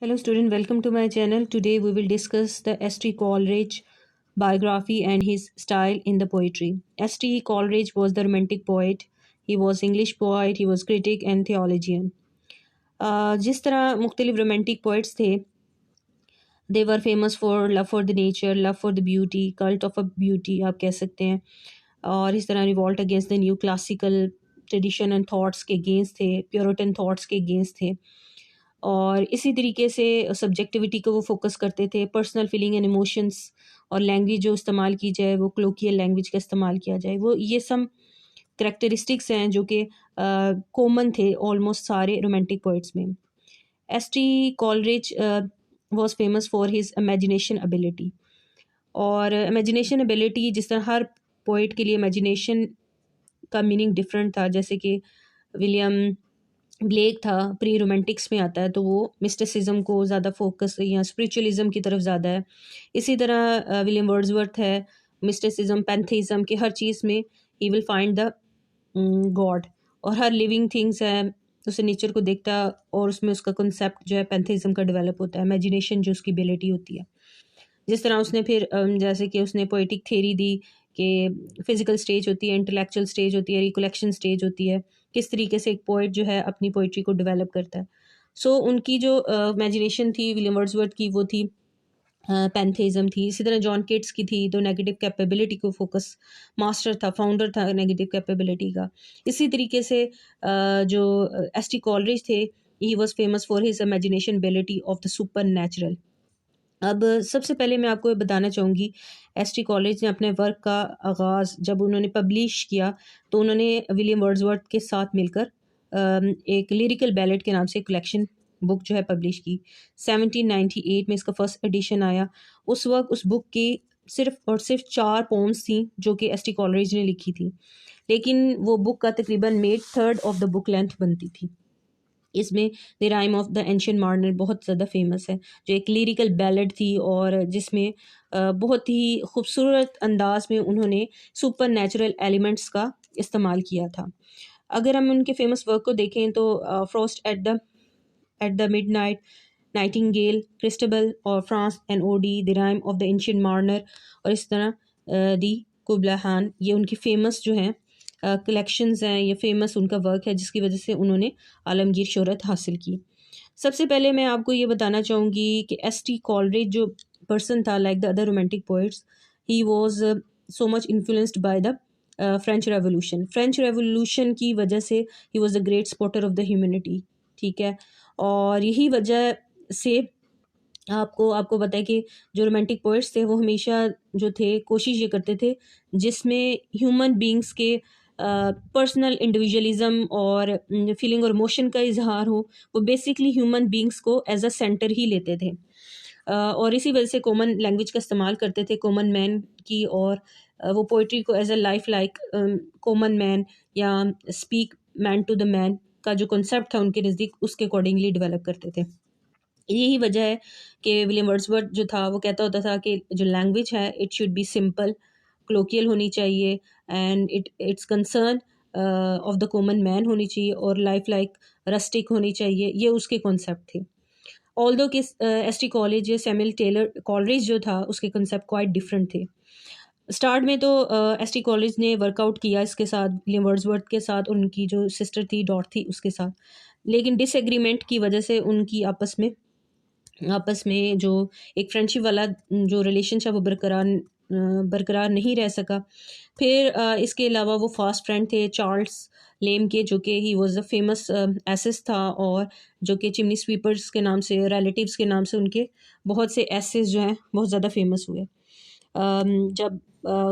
Hello student, welcome to my channel. Today we will discuss the S.T. Coleridge biography and his style in the poetry. S.T. Coleridge was the romantic poet. He was English poet, he was critic and theologian. जिस तरह मुख्तलिफ romantic poets थे, they were famous for love for the nature, love for the beauty, cult of a beauty आप कह सकते हैं। और इस तरह revolt against the new classical tradition and thoughts के अगेंस्ट थे, प्योरिटन थॉट्स के अगेंस्ट थे। और इसी तरीके से सब्जेक्टिविटी को वो फोकस करते थे, पर्सनल फीलिंग एंड इमोशंस, और लैंग्वेज जो इस्तेमाल की जाए वो क्लोकियल लैंग्वेज का इस्तेमाल किया जाए। वो ये सम करेक्टरिस्टिक्स हैं जो कि कॉमन थे ऑलमोस्ट सारे रोमांटिक पोइट्स में। ST. Coleridge was famous for his imagination ability. और इमेजिनेशन एबिलिटी, जिस तरह हर पोइट के लिए इमेजिनेशन का मीनिंग डिफरेंट था, जैसे कि विलियम ब्लेक था, प्री रोमांटिक्स में आता है, तो वो मिस्टिसिज्म को ज़्यादा फोकस या स्पिरिचुअलिज्म की तरफ ज़्यादा है। इसी तरह विलियम वर्ड्सवर्थ है, मिस्टिसिज्म पैंथेइज्म के हर चीज़ में he will find the God. और हर लिविंग थिंग्स है, उसे नेचर को देखता है और उसमें उसका कंसेप्ट जो है पैंथेइज्म का डेवलप होता है, इमेजिनेशन जो उसकी एबिलिटी होती है। जिस तरह उसने फिर जैसे कि उसने पोएटिक थ्योरी दी कि फिजिकल स्टेज होती है, इंटेलेक्चुअल स्टेज होती है, रिकलेक्शन स्टेज होती है, किस तरीके से एक पोइट जो है अपनी पोइट्री को डेवलप करता है। सो उनकी जो इमेजिनेशन थी विलियम वर्ड्सवर्थ की, वो थी पैंथेइज्म थी। इसी तरह जॉन केट्स की थी, तो नेगेटिव कैपेबिलिटी को फोकस, मास्टर था, फाउंडर था नेगेटिव कैपेबिलिटी का। इसी तरीके से जो एस.टी. कॉलरिज थे, he was famous for his imagination ability of the super natural. अब सबसे पहले मैं आपको ये बताना चाहूँगी, एस.टी. कॉलेज ने अपने वर्क का आगाज़ जब उन्होंने पब्लिश किया, तो उन्होंने विलियम वर्ड्सवर्थ के साथ मिलकर एक लिरिकल बैलेड के नाम से कलेक्शन बुक जो है पब्लिश की। 1798 में इसका फर्स्ट एडिशन आया। उस वक्त उस बुक की सिर्फ और सिर्फ 4 पोम्स थी जो कि एस.टी. कॉलरिज ने लिखी थी, लेकिन वो बुक का तकरीबन made third of the book length बनती थी। इसमें the rime of the ancient Marner बहुत ज़्यादा फेमस है, जो एक लिरिकल बैलेड थी और जिसमें बहुत ही खूबसूरत अंदाज में उन्होंने सुपर नेचुरल एलिमेंट्स का इस्तेमाल किया था। अगर हम उनके फेमस वर्क को देखें तो frost at the midnight, nightingale, Christabel और France and ode, the rime of the ancient mariner, और इस तरह दी कुबला खान, ये उनकी फेमस जो हैं कलेक्शंस हैं, ये फेमस उनका वर्क है जिसकी वजह से उन्होंने आलमगीर शोहरत हासिल की। सबसे पहले मैं आपको ये बताना चाहूँगी कि एस.टी. कॉलरिज जो पर्सन था, like the other romantic poets, he was so much influenced by the French revolution. French revolution की वजह से he was the great supporter of the humanity, ठीक है। और यही वजह से आपको आपको पता है कि जो रोमांटिक पोइट्स थे वो हमेशा जो थे कोशिश ये करते थे जिसमें ह्यूमन बींग्स के पर्सनल इंडिविजुअलिज्म और फीलिंग और इमोशन का इजहार हो। वो बेसिकली ह्यूमन बींग्स को एज अ सेंटर ही लेते थे, और इसी वजह से कॉमन लैंग्वेज का इस्तेमाल करते थे कॉमन मैन की, और वो पोइट्री को as a life like common man या speak man to the man का जो कॉन्सेप्ट था उनके नज़दीक, उसके अकॉर्डिंगली डेवलप करते थे। यही वजह है कि विलियम वर्ड्सवर्थ जो था वो कहता होता था कि जो लैंग्वेज है इट शुड बी सिंपल, क्लोकियल होनी चाहिए, and it's concern of the common man होनी चाहिए, और लाइफ लाइक रस्टिक होनी चाहिए। ये उसके कॉन्सेप्ट थे। ऑल्दो कि एस.टी. कॉलेज या सैमुअल टेलर कॉलरिज जो था उसके कंसेप्ट क्वाइट डिफरेंट थे। स्टार्ट में तो एस.टी. कॉलेज ने वर्कआउट किया इसके साथ, विलियम वर्ड्सवर्थ के साथ, उनकी जो सिस्टर थी डॉट थी उसके साथ, लेकिन डिसएग्रीमेंट की वजह से उनकी आपस में जो एक फ्रेंडशिप वाला जो रिलेशन था वो बरकरार नहीं रह सका। फिर इसके अलावा वो फास्ट फ्रेंड थे चार्ल्स लेम के, जो कि he was a famous essayist था, और जो कि चिमनी स्वीपर्स के नाम से, रिलेटिव्स के नाम से उनके बहुत से एसेस जो हैं बहुत ज़्यादा फेमस हुए। जब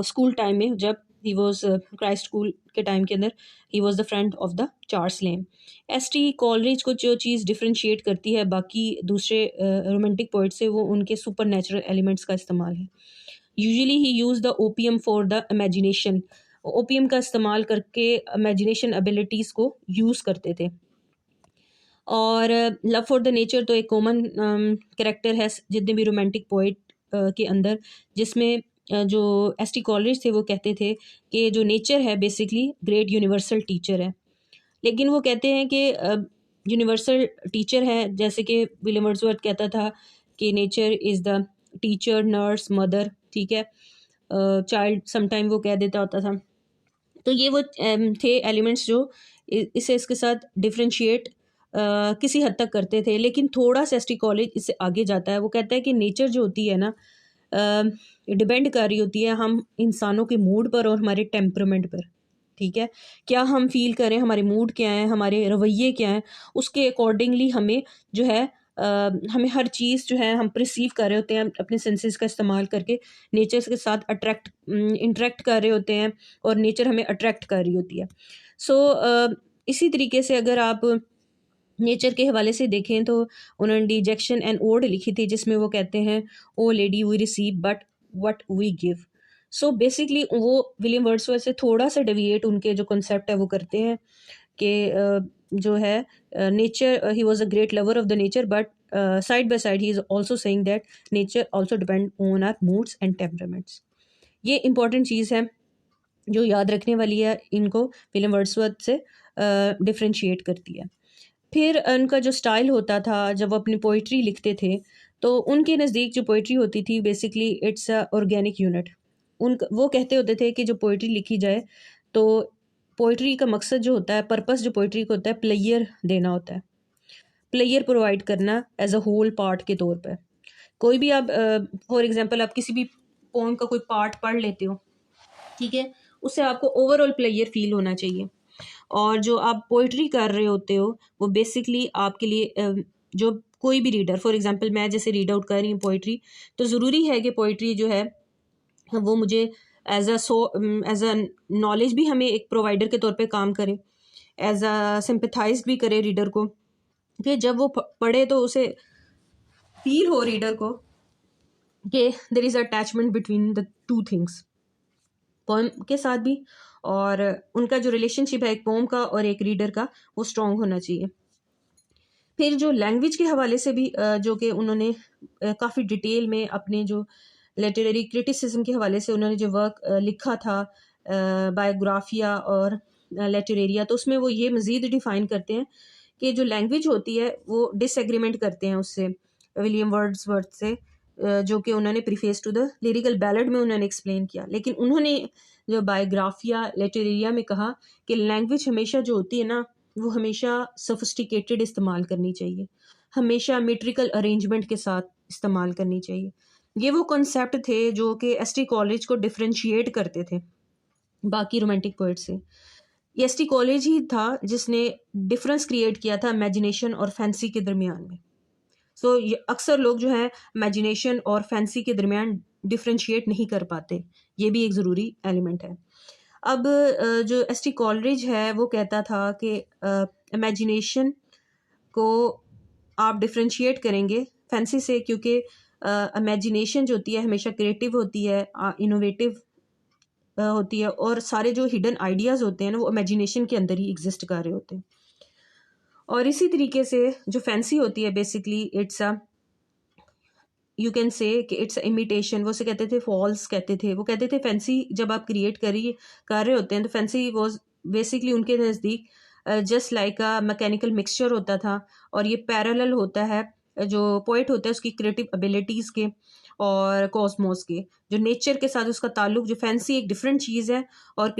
स्कूल टाइम में, जब ही वॉज क्राइस्ट स्कूल के टाइम के अंदर, he was the friend of the Charles lame. ST. Coleridge को जो चीज़ डिफ्रेंशिएट करती है बाकी दूसरे रोमांटिक पोइट से, वो उनके सुपर नेचुरल एलिमेंट्स का इस्तेमाल है। Usually he use the opium for the imagination. Opium का इस्तेमाल करके इमेजिनेशन एबिलिटीज़ को यूज़ करते थे। और लव फॉर द नेचर तो एक कॉमन कैरेक्टर है जितने भी रोमांटिक पोइट के अंदर, जिसमें जो एस.टी. कॉलरिज थे वो कहते थे कि जो नेचर है बेसिकली ग्रेट यूनिवर्सल टीचर है। लेकिन वो कहते हैं कि यूनिवर्सल टीचर है, जैसे कि विलियम वर्ड्सवर्थ कहता था कि nature is the teacher, nurse, mother, ठीक है, चाइल्ड समटाइम वो कह देता होता था। तो ये वो थे एलिमेंट्स जो इसे इसके साथ डिफ्रेंशिएट किसी हद तक करते थे। लेकिन थोड़ा सा एसटी कॉलेज इससे आगे जाता है। वो कहता है कि नेचर जो होती है ना, डिपेंड कर रही होती है हम इंसानों के मूड पर और हमारे टेम्परामेंट पर, ठीक है। क्या हम फील करें, हमारे मूड क्या हैं, हमारे रवैये क्या हैं, उसके अकॉर्डिंगली हमें जो है हमें हर चीज़ जो है हम परसीव कर रहे होते हैं अपने सेंसेस का इस्तेमाल करके, नेचर के साथ इंटरेक्ट कर रहे होते हैं और नेचर हमें अट्रैक्ट कर रही होती है। सो इसी तरीके से अगर आप नेचर के हवाले से देखें तो उन्होंने डिजेक्शन एंड ओड लिखी थी, जिसमें वो कहते हैं, O lady we receive but what we give. So basically वो विलियम वर्ड्सवर्थ से थोड़ा सा डेविएट उनके जो कॉन्सेप्ट है वो करते हैं कि जो है nature, he was a great lover of the nature, but side by side he is also saying that nature also depend on our moods and temperaments. ये इंपॉर्टेंट चीज़ है जो याद रखने वाली है, इनको विलियम वर्ड्सवर्थ से डिफ्रेंशिएट करती है। फिर उनका जो स्टाइल होता था जब वो अपनी पोइट्री लिखते थे, तो उनके नज़दीक जो पोइट्री होती थी basically it's a organic unit. वो कहते होते थे कि जो पोइट्री लिखी जाए तो पोइट्री का मकसद जो होता है, पर्पस जो पोइट्री का होता है, प्लेयर देना होता है, प्लेयर प्रोवाइड करना एज अ होल पार्ट के तौर पर। कोई भी आप फॉर एग्जांपल आप किसी भी पोम का कोई पार्ट पढ़ लेते हो, ठीक है, उससे आपको ओवरऑल प्लेयर फील होना चाहिए। और जो आप पोइट्री कर रहे होते हो वो बेसिकली आपके लिए जो कोई भी रीडर, फॉर एग्जांपल मैं जैसे रीड आउट कर रही हूँ पोइट्री, तो ज़रूरी है कि पोइट्री जो है वो मुझे एज अ नॉलेज भी हमें एक प्रोवाइडर के तौर पे काम करे, एज अ सिंपथाइज भी करे रीडर को, कि जब वो पढ़े तो उसे फील हो रीडर को कि there is attachment between the two things, poem के साथ भी, और उनका जो रिलेशनशिप है एक पोम का और एक रीडर का, वो स्ट्रॉन्ग होना चाहिए। फिर जो लैंग्वेज के हवाले से भी जो कि उन्होंने काफ़ी डिटेल में अपने जो लिटरेरी क्रिटिसिज्म के हवाले से उन्होंने जो वर्क लिखा था, बायोग्राफिया और लिटरेरिया, तो उसमें वो ये मज़ीद डिफ़ाइन करते हैं कि जो लैंग्वेज होती है वो डिसएग्रीमेंट करते हैं उससे, विलियम वर्ड्सवर्थ से, जो कि उन्होंने preface to the lyrical ballad में उन्होंने एक्सप्लेन किया। लेकिन उन्होंने जो बायोग्राफिया लिटरेरिया में कहा कि लैंग्वेज हमेशा जो होती है ना, वो हमेशा सोफिस्टिकेटेड इस्तेमाल करनी चाहिए, हमेशा मेट्रिकल अरेंजमेंट के साथ इस्तेमाल करनी चाहिए। ये वो कॉन्सेप्ट थे जो कि एसटी कॉलेज को डिफरेंशिएट करते थे बाकी रोमांटिक पोइट से। ये एसटी कॉलेज ही था जिसने डिफरेंस क्रिएट किया था इमेजिनेशन और फैंसी के दरमियान में। सो ये अक्सर लोग जो है इमेजिनेशन और फैंसी के दरमियान डिफरेंशिएट नहीं कर पाते, ये भी एक ज़रूरी एलिमेंट है। अब जो एसटी कॉलरिज है वो कहता था कि इमेजिनेशन को आप डिफरेंशिएट करेंगे फैंसी से, क्योंकि इमेजिनेशन जो होती है हमेशा क्रिएटिव होती है, इनोवेटिव होती है, और सारे जो हिडन आइडियाज़ होते हैं ना वो इमेजिनेशन के अंदर ही एग्जिस्ट कर रहे होते हैं। और इसी तरीके से जो फैंसी होती है basically it's a, you can say कि इट्स इमिटेशन, वो से कहते थे फॉल्स कहते थे, वो कहते थे फैंसी जब आप क्रिएट कर रहे होते हैं तो फैंसी वॉज बेसिकली उनके नज़दीक just like a mechanical mixture होता था, और ये पैरेलल होता है जो पोइट होता है उसकी क्रिएटिव एबिलिटीज़ के और कॉस्मोस के, जो नेचर के साथ उसका ताल्लुक, जो फैंसी एक डिफरेंट चीज़ है और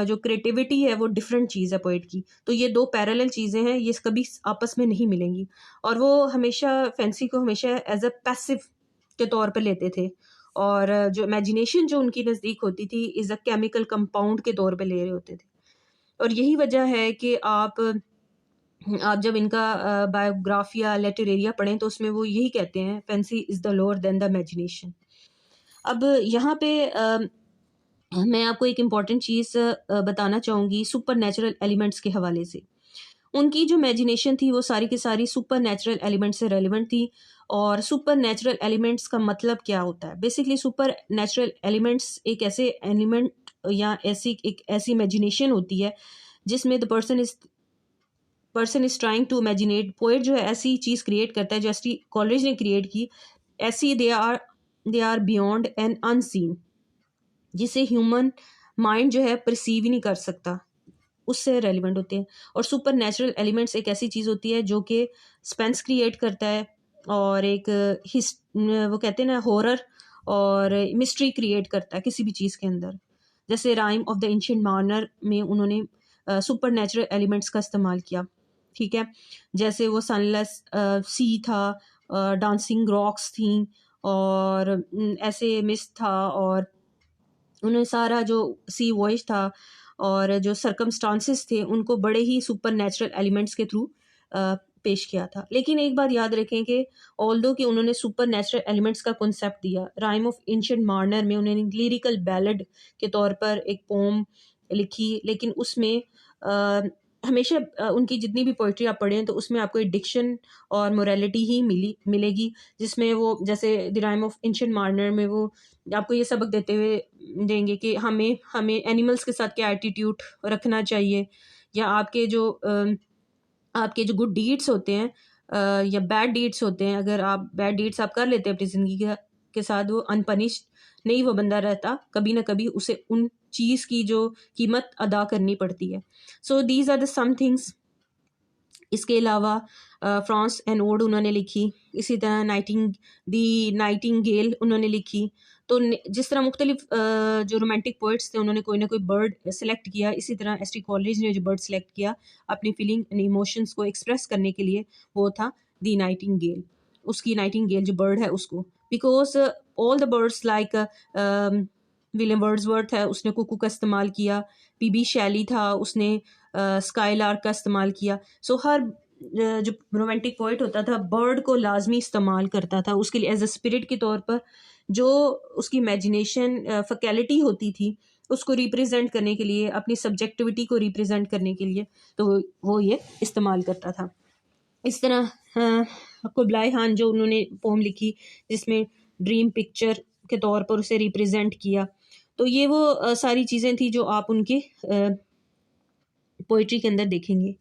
जो क्रिएटिविटी है वो डिफरेंट चीज़ है पोइट की। तो ये दो पैरेलल चीज़ें हैं, ये कभी आपस में नहीं मिलेंगी। और वो हमेशा फैंसी को हमेशा एज अ पैसिव के तौर पे लेते थे, और जो इमेजिनेशन जो उनकी नज़दीक होती थी इज़ अ केमिकल कंपाउंड के तौर पे ले रहे होते थे। और यही वजह है कि आप जब इनका बायोग्राफी या लिटरेरिया पढ़ें तो उसमें वो यही कहते हैं, fancy is the lower than the imagination. अब यहाँ पे मैं आपको एक इम्पॉर्टेंट चीज़ बताना चाहूँगी सुपर नेचुरल एलिमेंट्स के हवाले से। उनकी जो इमेजिनेशन थी वो सारी की सारी सुपर नेचुरल एलिमेंट से रेलिवेंट थी। और सुपर नेचुरल एलिमेंट्स का मतलब क्या होता है? बेसिकली सुपर नेचुरल एलिमेंट्स एक ऐसे एलिमेंट या ऐसी इमेजिनेशन होती है जिसमें the person is trying to imaginate, poet जो है ऐसी चीज़ क्रिएट करता है जो एसटी कॉलेज ने क्रिएट की, ऐसी they are beyond and unseen, जिसे ह्यूमन माइंड जो है परसीव ही नहीं कर सकता। उससे रेलिवेंट होते हैं। और सुपर नेचुरल एलिमेंट्स एक ऐसी चीज़ होती है जो कि स्पेंस क्रिएट करता है और एक वो कहते हैं ना हॉरर और मिस्ट्री क्रिएट करता है किसी भी चीज़ के अंदर। जैसे rhyme of the ancient Marner में उन्होंने सुपर नेचुरल एलिमेंट्स का इस्तेमाल किया, ठीक है। जैसे वो सनलेस सी था, डांसिंग रॉक्स थी और ऐसे मिस्ट था, और उन्हें सारा जो सी वॉइस था और जो सरकमस्टांसेस थे उनको बड़े ही सुपर नेचुरल एलिमेंट्स के थ्रू पेश किया था। लेकिन एक बात याद रखें कि ऑल्दो कि उन्होंने सुपर नेचुरल एलिमेंट्स का कॉन्सेप्ट दिया, राइम ऑफ एंशिएंट मार्नर में उन्होंने लिरिकल बैलेड के तौर पर एक पोम लिखी, लेकिन उसमें हमेशा उनकी जितनी भी पोइट्री आप पढ़ें तो उसमें आपको एक डिक्शन और मोरालिटी ही मिलेगी, जिसमें वो जैसे the rime of ancient Marner में वो आपको ये सबक देते हुए देंगे कि हमें हमें एनिमल्स के साथ क्या एटीट्यूड रखना चाहिए, या आपके जो गुड डीड्स होते हैं या बैड डीड्स होते हैं, अगर आप बैड डीड्स आप कर लेते हैं अपनी ज़िंदगी के साथ, वो अनपनिश्ड नहीं वो बंदा रहता, कभी ना कभी उसे उन चीज़ की जो कीमत अदा करनी पड़ती है। So these are the some things. इसके अलावा फ्रांस एंड ओड उन्होंने लिखी, इसी तरह दी नाइटिंगेल उन्होंने लिखी। तो जिस तरह मुख्तलिफ जो रोमांटिक पोइट्स थे उन्होंने कोई ना कोई बर्ड सेलेक्ट किया, इसी तरह एस टी कॉलेज ने जो बर्ड सेलेक्ट किया अपनी फीलिंग एंड इमोशंस को एक्सप्रेस करने के लिए, वो था दी नाइटिंगेल। उसकी नाइटिंगेल जो बर्ड है उसको, because all the birds like William Wordsworth है उसने कुकू का इस्तेमाल किया, पी शैली था उसने स्काईलार्क का इस्तेमाल किया। सो हर जो रोमांटिक पोइट होता था बर्ड को लाजमी इस्तेमाल करता था उसके लिए एज अ स्पिरिट के तौर पर, जो उसकी इमेजिनेशन फैकल्टी होती थी उसको रिप्रेजेंट करने के लिए, अपनी सब्जेक्टिविटी को रिप्रेजेंट करने के लिए, तो वो ये इस्तेमाल करता था। इस तरह कुबलाई खान जो उन्होंने पोम लिखी जिसमें ड्रीम पिक्चर के तौर पर उसे रिप्रेजेंट किया, तो ये वो सारी चीज़ें थी जो आप उनके पोइट्री के अंदर देखेंगे।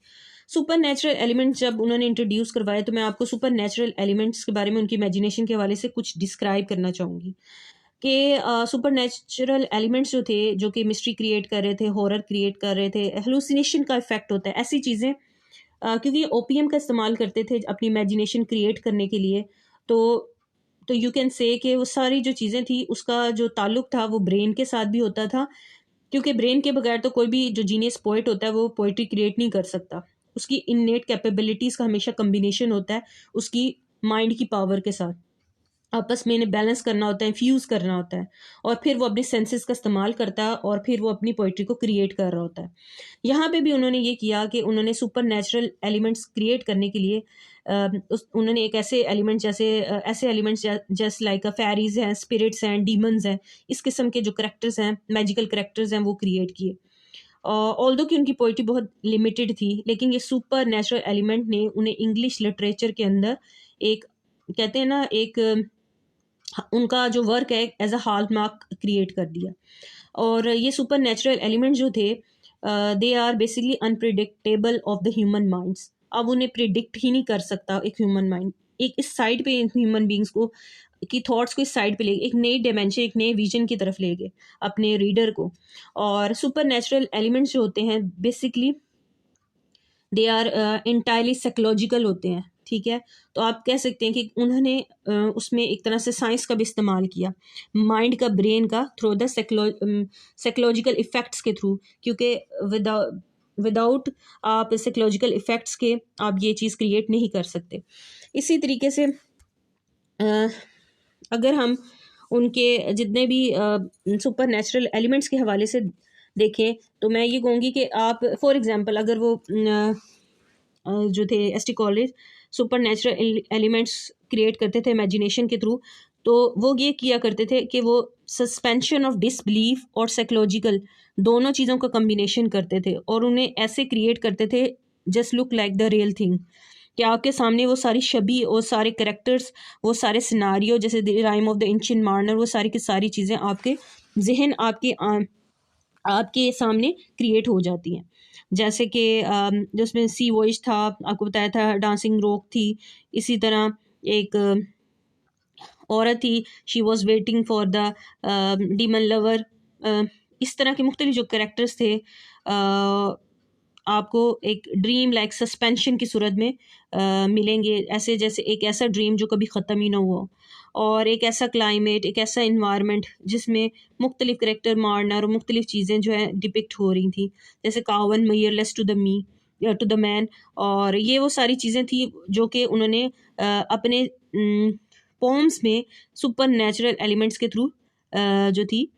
सुपर नेचुरल एलिमेंट्स जब उन्होंने इंट्रोड्यूस करवाए तो मैं आपको सुपर नेचुरल एलिमेंट्स के बारे में उनकी इमेजिनेशन के हवाले से कुछ डिस्क्राइब करना चाहूँगी कि सुपर नेचुरल एलिमेंट्स जो थे जो कि मिस्ट्री क्रिएट कर रहे थे, हॉरर क्रिएट कर रहे थे, हेलुसिनेशन का इफेक्ट होता है, ऐसी चीज़ें क्योंकि ओपीएम का इस्तेमाल करते थे अपनी इमेजिनेशन क्रिएट करने के लिए, तो यू कैन से कि वो सारी जो चीज़ें थी उसका जो ताल्लुक था वो ब्रेन के साथ भी होता था, क्योंकि ब्रेन के बगैर तो कोई भी जो जीनियस पोइट होता है वो पोइट्री क्रिएट नहीं कर सकता। उसकी इननेट कैपेबिलिटीज़ का हमेशा कम्बिनेशन होता है उसकी माइंड की पावर के साथ, आपस में इन्हें बैलेंस करना होता है, फ्यूज़ करना होता है, और फिर वो अपने सेंसेस का इस्तेमाल करता है और फिर वो अपनी पोइट्री को क्रिएट कर रहा होता है। यहाँ पे भी उन्होंने ये किया कि उन्होंने सुपर नेचुरल एलिमेंट्स क्रिएट करने के लिए उन्होंने एक ऐसे एलिमेंट ऐसे एलिमेंट्स जैसे लाइक फेरीज हैं, स्पिरिट्स हैं, डीमंस हैं, इस किस्म के जो करेक्टर्स हैं, मैजिकल करेक्टर्स हैं, वो क्रिएट किए। ऑल्दो कि उनकी पोइट्री बहुत लिमिटेड थी, लेकिन ये सुपर नेचुरल एलिमेंट ने उन्हें इंग्लिश लिटरेचर के अंदर एक कहते हैं ना एक उनका जो वर्क है as a hallmark create कर दिया। और ये सुपर नेचुरल एलिमेंट जो थे they are basically unpredictable of the human minds. अब उन्हें प्रिडिक्ट ही नहीं कर सकता एक ह्यूमन माइंड, एक इस साइड पे ह्यूमन बींग्स को की थॉट्स को इस साइड पे ले गए, एक नई डायमेंशन, एक नए विजन की तरफ ले गए अपने रीडर को। और सुपर नेचुरल एलिमेंट्स जो होते हैं basically they are entirely psychological होते हैं, ठीक है। तो आप कह सकते हैं कि उन्होंने उसमें एक तरह से साइंस का भी इस्तेमाल किया, माइंड का, ब्रेन का, थ्रू द साइकोलॉजिकल इफ़ेक्ट्स के थ्रू, क्योंकि विदाउट आप साइकोलॉजिकल इफ़ेक्ट्स के आप ये चीज़ क्रिएट नहीं कर सकते। इसी तरीके से अगर हम उनके जितने भी सुपर नेचुरल एलिमेंट्स के हवाले से देखें तो मैं ये कहूँगी कि आप फॉर एग्जांपल अगर वो जो थे S T college super natural elements create करते थे इमेजिनेशन के थ्रू, तो वो ये किया करते थे कि वो सस्पेंशन ऑफ डिसबिलीफ और साइकोलॉजिकल दोनों चीज़ों का कम्बिनेशन करते थे और उन्हें ऐसे क्रिएट करते थे just look like the real thing, कि आपके सामने वो सारी छवि और सारे करेक्टर्स, वो सारे सिनारियो जैसे the rime of the ancient Marner, वो सारी की सारी चीज़ें आपके जहन आपके सामने क्रिएट हो जाती हैं। जैसे कि जो उसमें सी वॉइस था, आपको बताया था, डांसिंग रॉक थी, इसी तरह एक औरत थी, she was waiting for the demon lover. इस तरह के मुख्तलिफ जो करेक्टर्स थे आपको एक ड्रीम लाइक सस्पेंशन की सूरत में मिलेंगे, ऐसे जैसे एक ऐसा ड्रीम जो कभी ख़त्म ही ना हुआ, और एक ऐसा क्लाइमेट, एक ऐसा इन्वायरमेंट जिसमें मुख्तलिफ करेक्टर मार्नर और मुख्तलिफ चीज़ें जो है डिपिक्ट हो रही थी, जैसे कावन मैयरलेस to the me to the man, और ये वो सारी चीज़ें थी जो कि उन्होंने अपने पोम्स में सुपर नेचुरल एलिमेंट्स के थ्रू जो थी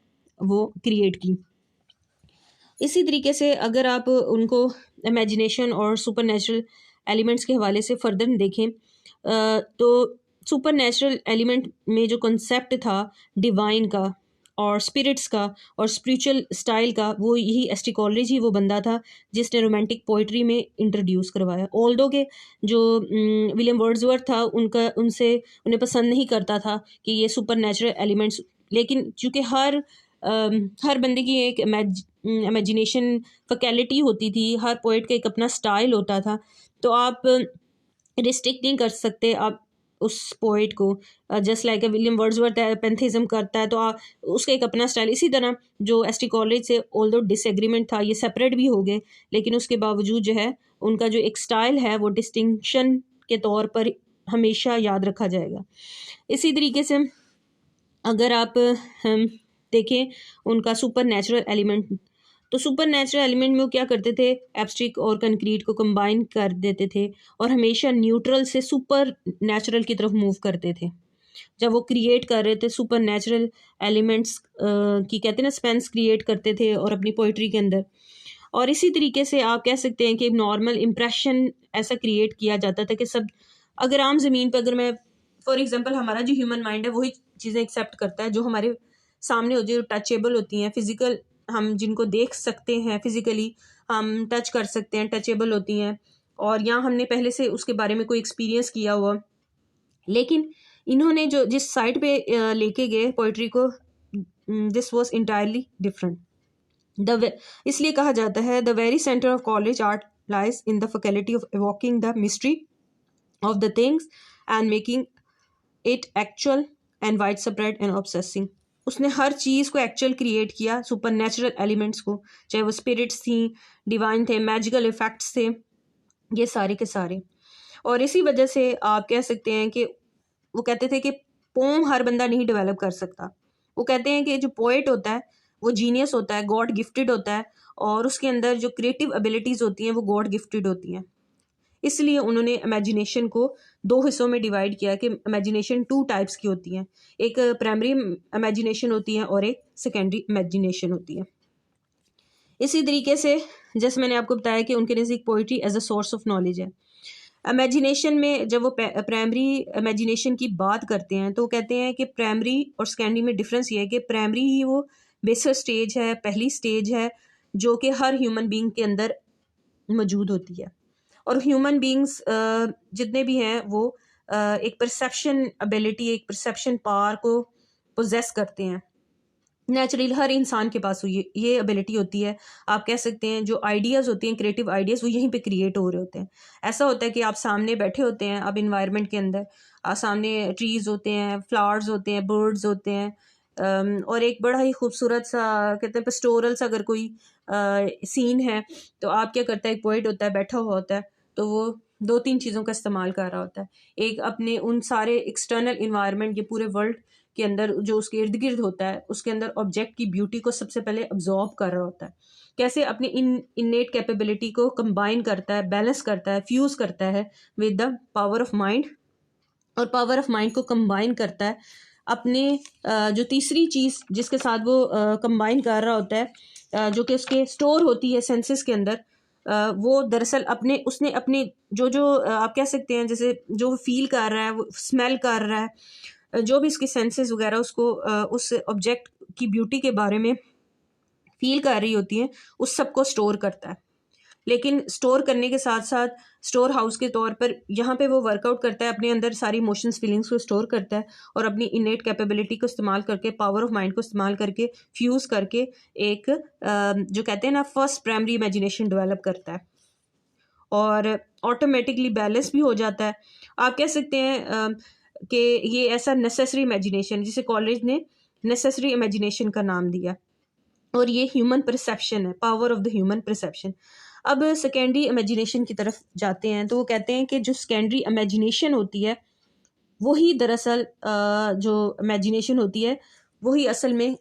वो क्रिएट की। इसी तरीके से अगर आप उनको इमेजिनेशन और सुपर नेचुरल एलिमेंट्स के हवाले से फर्दर देखें, तो सुपर नेचुरल एलिमेंट में जो कॉन्सेप्ट था डिवाइन का और स्पिरिट्स का और स्पिरिचुअल स्टाइल का, वो यही एस.टी. कॉलरिज ही वो बंदा था जिसने रोमांटिक पोइट्री में इंट्रोड्यूस करवाया। ऑल्दो के जो विलियम वर्ड्सवर्थ था उनका उनसे उन्हें पसंद नहीं करता था कि ये सुपर नेचुरल एलिमेंट्स, लेकिन चूँकि हर बंदे की एक इमेजिनेशन फैकल्टी होती थी, हर पोइट का एक अपना स्टाइल होता था, तो आप रिस्ट्रिक्ट नहीं कर सकते आप उस पोइट को। जस्ट लाइक विलियम वर्ड्सवर्थ है, पेंथिज्म करता है, तो उसका एक अपना स्टाइल। इसी तरह जो एस.टी. कॉलरिज से ऑल्दो डिसएग्रीमेंट था, ये सेपरेट भी हो गए, लेकिन उसके बावजूद जो है उनका जो एक स्टाइल है वो डिस्टिंक्शन के तौर पर हमेशा याद रखा जाएगा। इसी तरीके से अगर आप देखें उनका सुपर नेचुरल एलिमेंट, तो सुपर नेचुरल एलिमेंट में वो क्या करते थे, एब्स्ट्रैक्ट और कंक्रीट को कंबाइन कर देते थे और हमेशा न्यूट्रल से सुपर नेचुरल की तरफ मूव करते थे। जब वो क्रिएट कर रहे थे सुपर नेचुरल एलिमेंट्स की कहते हैं ना स्पेंस क्रिएट करते थे और अपनी पोइट्री के अंदर। और इसी तरीके से आप कह सकते हैं कि नॉर्मल इम्प्रेशन ऐसा क्रिएट किया जाता था कि सब, अगर आम ज़मीन पर अगर मैं फॉर एग्जांपल हमारा जो ह्यूमन माइंड है वही चीज़ें एक्सेप्ट करता है जो हमारे सामने होती है, जो टचेबल होती हैं, फिजिकल, हम जिनको देख सकते हैं, फिजिकली हम टच कर सकते हैं, टचेबल होती हैं, और यहाँ हमने पहले से उसके बारे में कोई एक्सपीरियंस किया हुआ। लेकिन इन्होंने जो जिस साइड पे लेके गए पोइट्री को, दिस वाज इंटायरली डिफरेंट। इसलिए कहा जाता है the very centre of college art lies in the faculty of evoking the mystery of the things and making it actual and wide spread and obsessing. उसने हर चीज़ को actual create किया, super natural elements को, चाहे वो spirits थी, divine थे, magical effects थे, ये सारे के सारे। और इसी वजह से आप कह सकते हैं कि वो कहते थे कि पोम हर बंदा नहीं डेवलप कर सकता। वो कहते हैं कि जो पोएट होता है वो जीनियस होता है, गॉड गिफ्टेड होता है, और उसके अंदर जो क्रिएटिव एबिलिटीज़ होती हैं वो गॉड गिफ्टेड होती हैं। इसलिए उन्होंने इमेजिनेशन को दो हिस्सों में डिवाइड किया कि इमेजिनेशन 2 टाइप्स की होती हैं, एक प्राइमरी इमेजिनेशन होती है और एक सेकेंडरी इमेजिनेशन होती है। इसी तरीके से जैसे मैंने आपको बताया कि उनके नज़दीक poetry as a source of knowledge है। इमेजिनेशन में जब वो प्राइमरी इमेजिनेशन की बात करते हैं तो वो कहते हैं कि प्राइमरी और सेकेंडरी में डिफरेंस ये है कि प्राइमरी ही वो बेसिक स्टेज है, पहली स्टेज है जो कि हर ह्यूमन बीइंग के अंदर मौजूद होती है, और ह्यूमन बीइंग्स जितने भी हैं वो एक परसेप्शन एबिलिटी, एक परसेप्शन पावर को पोजेस करते हैं। नेचुरली हर इंसान के पास ये एबिलिटी होती है। आप कह सकते हैं जो आइडियाज़ होती हैं, क्रिएटिव आइडियाज़, वो यहीं पे क्रिएट हो रहे होते हैं। ऐसा होता है कि आप सामने बैठे होते हैं, आप इन्वायरमेंट के अंदर, सामने ट्रीज़ होते हैं, फ्लावर्स होते हैं, बर्ड्स होते हैं, और एक बड़ा ही खूबसूरत सा कहते हैं पेस्टोरल सा अगर कोई सीन है, तो आप क्या करता है, एक पोइट होता है बैठा हुआ होता है, तो वो 2-3 चीज़ों का इस्तेमाल कर रहा होता है। एक अपने उन सारे एक्सटर्नल इन्वायरमेंट के पूरे वर्ल्ड के अंदर जो उसके इर्द गिर्द होता है उसके अंदर ऑब्जेक्ट की ब्यूटी को सबसे पहले अब्जॉर्ब कर रहा होता है, कैसे अपनी इनेट कैपेबिलिटी को कंबाइन करता है, बैलेंस करता है, फ्यूज़ करता है with the power of mind, और पावर ऑफ माइंड को कंबाइन करता है अपने जो तीसरी चीज़ जिसके साथ वो कंबाइन कर रहा होता है, जो कि उसके स्टोर होती है सेंसेस के अंदर, वो दरअसल उसने अपने जो आप कह सकते हैं जैसे जो फील कर रहा है, वो स्मेल कर रहा है, जो भी इसकी सेंसेस वगैरह उसको उस ऑब्जेक्ट की ब्यूटी के बारे में फील कर रही होती हैं, उस सब को स्टोर करता है। लेकिन स्टोर करने के साथ साथ स्टोर हाउस के तौर पर यहाँ पे वो वर्कआउट करता है, अपने अंदर सारी इमोशंस फीलिंग्स को स्टोर करता है और अपनी इनेट कैपेबिलिटी को इस्तेमाल करके, पावर ऑफ माइंड को इस्तेमाल करके, फ्यूज़ करके एक जो कहते हैं ना फर्स्ट प्राइमरी इमेजिनेशन डेवलप करता है और ऑटोमेटिकली बैलेंस भी हो जाता है। आप कह सकते हैं कि ये ऐसा नेसेसरी इमेजिनेशन जिसे कॉलेज ने नेसेसरी इमेजिनेशन का नाम दिया, और ये ह्यूमन परसेप्शन है, power of the human perception. अब सेकेंडरी इमेजिनेशन की तरफ जाते हैं, तो वो कहते हैं कि जो सेकेंडरी इमेजिनेशन होती है वही दरअसल जो इमेजिनेशन होती है वही असल में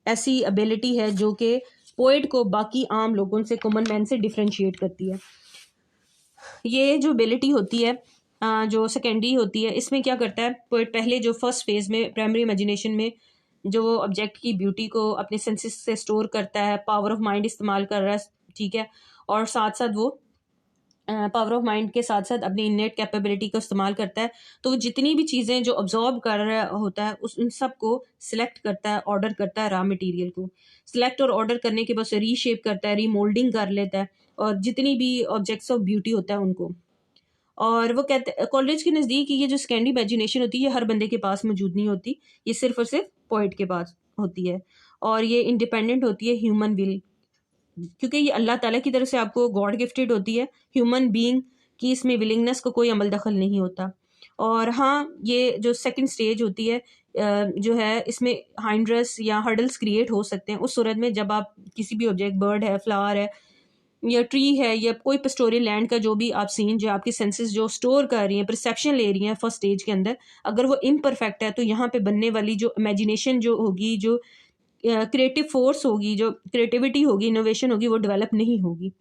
ऐसी एबिलिटी है जो कि पोइट को बाकी आम लोगों से, कॉमन मैन से डिफ्रेंशिएट करती है। ये जो एबिलिटी होती है जो सेकेंडरी होती है, इसमें क्या करता है पोइट, पहले जो फर्स्ट फेज में प्राइमरी इमेजिनेशन में जो ऑब्जेक्ट की ब्यूटी को अपने सेंसेस से स्टोर करता है, पावर ऑफ माइंड इस्तेमाल कर रहा है, ठीक है, और साथ साथ वो पावर ऑफ माइंड के साथ साथ अपनी इनेट कैपेबिलिटी का इस्तेमाल करता है। तो वो जितनी भी चीज़ें जो ऑब्जॉर्व कर रहा होता है उन सब को सिलेक्ट करता है, ऑर्डर करता है, रॉ मटेरियल को सिलेक्ट और ऑर्डर करने के बाद से रीशेप करता है, रीमोल्डिंग कर लेता है, और जितनी भी ऑब्जेक्ट्स ऑफ ब्यूटी होता है उनको। और वो कहते कॉलेज के नज़दीक ये जो सेकेंडरी इमेजिनेशन होती है ये हर बंदे के पास मौजूद नहीं होती, ये सिर्फ और सिर्फ पोइट के पास होती है, और ये इंडिपेंडेंट होती है ह्यूमन विल, क्योंकि ये अल्लाह ताला की तरफ से आपको गॉड गिफ्टेड होती है। ह्यूमन बीइंग की इसमें विलिंगनेस को कोई अमल दखल नहीं होता। और हाँ, ये जो सेकंड स्टेज होती है जो है, इसमें हाइंड्रस या हर्डल्स क्रिएट हो सकते हैं उस सूरत में जब आप किसी भी ऑब्जेक्ट, बर्ड है, फ्लावर है, या ट्री है, या कोई पेस्टोरियल लैंड का जो भी आप सीन, जो आपकी सेंसेस जो स्टोर कर रही हैं, परसेप्शन ले रही हैं फर्स्ट स्टेज के अंदर, अगर वो इम्परफेक्ट है तो यहाँ पे बनने वाली जो इमेजिनेशन जो होगी, जो क्रिएटिव फोर्स होगी, जो क्रिएटिविटी होगी, इनोवेशन होगी, वो डेवलप नहीं होगी।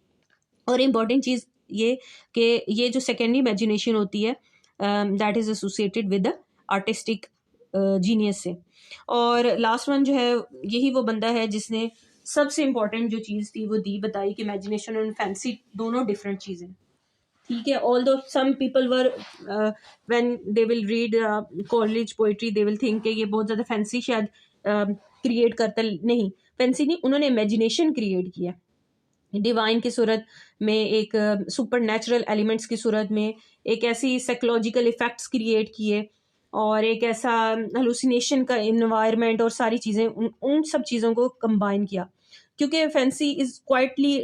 और इम्पॉर्टेंट चीज़ ये कि ये जो सेकेंडरी इमेजिनेशन होती है that is associated with the artistic genius से। और लास्ट वन जो है, यही वो बंदा है जिसने सबसे इम्पॉर्टेंट जो चीज़ थी वो दी, बताई कि इमेजिनेशन और फैंसी दोनों डिफरेंट चीज़ें, ठीक है। Although some people were when they will read Coleridge poetry they will think कि ये बहुत ज़्यादा फैंसी शायद क्रिएट करता, नहीं, फैंसी नहीं, उन्होंने इमेजिनेशन क्रिएट किया डिवाइन की सूरत में, एक सुपर नेचुरल एलिमेंट्स की सूरत में, एक ऐसी साइकोलॉजिकल इफेक्ट्स क्रिएट किए, और एक ऐसा हलुसिनेशन का इन्वायरमेंट, और सारी चीज़ें उन सब चीज़ों को कंबाइन किया, क्योंकि fancy is quietly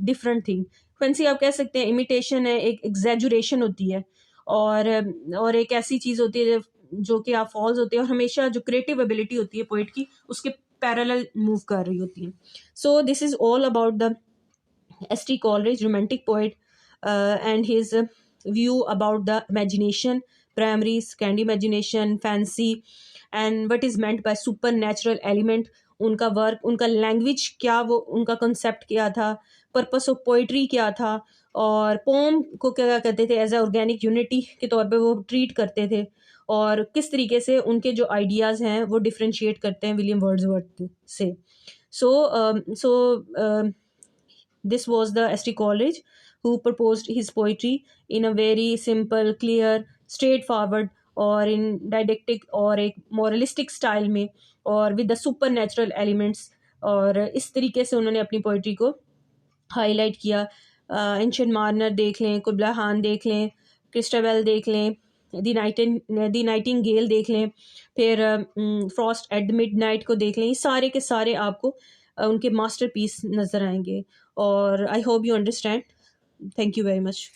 different thing. Fancy आप कह सकते हैं इमिटेशन है, एक एग्जैजुरेशन होती है, और एक ऐसी चीज़ होती है जो कि आप फॉल्स होती है, और हमेशा जो क्रिएटिव एबिलिटी होती है पोइट की उसके पैरेलल मूव कर रही होती है। So this is all about the S.T. Coleridge, romantic poet, and his view about the imagination, primary, secondary imagination, fancy, and what is meant by supernatural element. उनका work, उनका language क्या, वो उनका concept क्या था, पर्पस ऑफ पोइट्री क्या था, और पोम को क्या कहते थे, एज ए ऑर्गेनिक यूनिटी के तौर पे वो ट्रीट करते थे, और किस तरीके से उनके जो आइडियाज़ हैं वो डिफ्रेंशिएट करते हैं विलियम वर्ड्सवर्थ से। So this was the S.T. Coleridge who proposed his poetry in a very simple, clear, straightforward, और इन डायडेक्टिक और एक मोरलिस्टिक स्टाइल में, और with the super natural elements, और इस तरीके से उन्होंने अपनी पोइट्री को हाईलाइट किया। एंशिएंट मार्नर देख लें, कुबला खान देख लें, क्रिस्टोबेल देख लें, दी नाइटिंगेल देख लें, फिर फ्रॉस्ट एट मिडनाइट को देख लें, ये सारे के सारे आपको उनके मास्टरपीस नज़र आएंगे। और I hope you understand. Thank you very much.